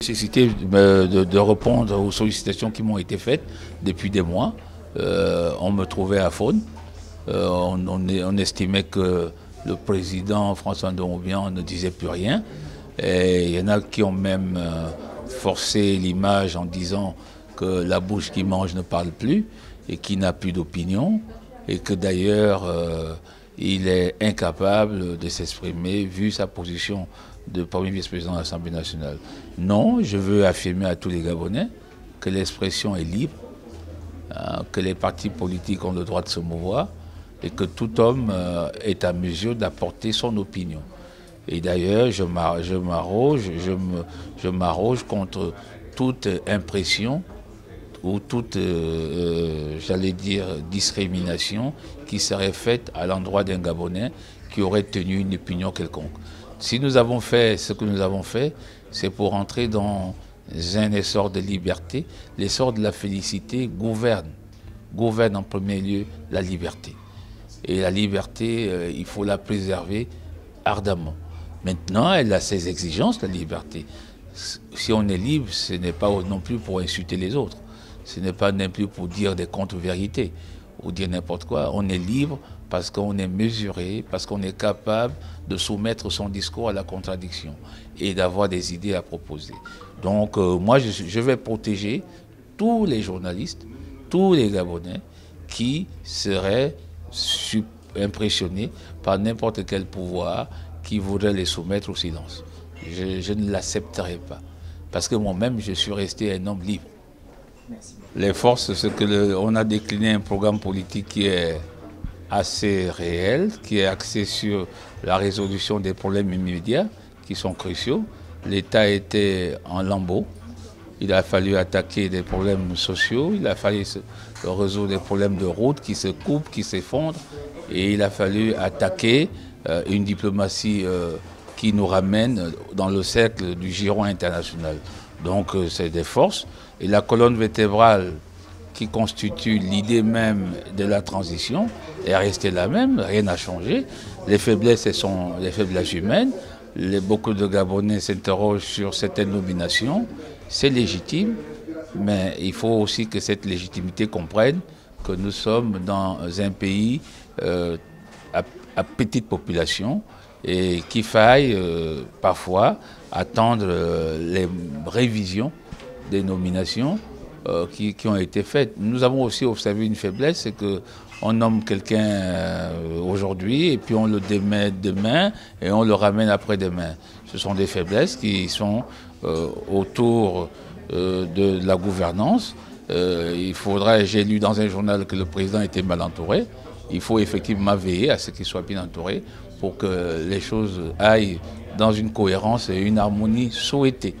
Nécessité de répondre aux sollicitations qui m'ont été faites depuis des mois. On me trouvait à faune. On estimait que le président François Ndombian ne disait plus rien. Et il y en a qui ont même forcé l'image en disant que la bouche qui mange ne parle plus et qu'il n'a plus d'opinion et que d'ailleurs il est incapable de s'exprimer vu sa position de premier vice-président de l'Assemblée nationale. Non, je veux affirmer à tous les Gabonais que l'expression est libre, que les partis politiques ont le droit de se mouvoir et que tout homme est à mesure d'apporter son opinion. Et d'ailleurs, je m'arroge contre toute impression ou toute, j'allais dire, discrimination qui serait faite à l'endroit d'un Gabonais qui aurait tenu une opinion quelconque. Si nous avons fait ce que nous avons fait, c'est pour entrer dans un essor de liberté. L'essor de la félicité gouverne en premier lieu la liberté. Et la liberté, il faut la préserver ardemment. Maintenant, elle a ses exigences, la liberté. Si on est libre, ce n'est pas non plus pour insulter les autres. Ce n'est pas non plus pour dire des contre-vérités ou dire n'importe quoi. On est libre parce qu'on est mesuré, parce qu'on est capable de soumettre son discours à la contradiction et d'avoir des idées à proposer. Donc moi, je vais protéger tous les journalistes, tous les Gabonais qui seraient impressionnés par n'importe quel pouvoir qui voudrait les soumettre au silence. Je ne l'accepterai pas. Parce que moi-même, je suis resté un homme libre. Merci. Les forces, c'est on a décliné un programme politique qui est assez réel, qui est axé sur la résolution des problèmes immédiats qui sont cruciaux. L'État était en lambeaux. Il a fallu attaquer des problèmes sociaux, il a fallu résoudre des problèmes de route qui se coupent, qui s'effondrent, et il a fallu attaquer une diplomatie qui nous ramène dans le cercle du giron international. Donc c'est des forces. Et la colonne vertébrale qui constitue l'idée même de la transition est restée la même, rien n'a changé. Les faiblesses, ce sont les faiblesses humaines. Beaucoup de Gabonais s'interrogent sur certaines nominations. C'est légitime, mais il faut aussi que cette légitimité comprenne que nous sommes dans un pays à petite population et qu'il faille parfois attendre les révisions des nominations qui ont été faites. Nous avons aussi observé une faiblesse, c'est qu'on nomme quelqu'un aujourd'hui et puis on le démet demain et on le ramène après-demain. Ce sont des faiblesses qui sont autour de la gouvernance. J'ai lu dans un journal que le président était mal entouré. Il faut effectivement veiller à ce qu'il soit bien entouré pour que les choses aillent dans une cohérence et une harmonie souhaitée.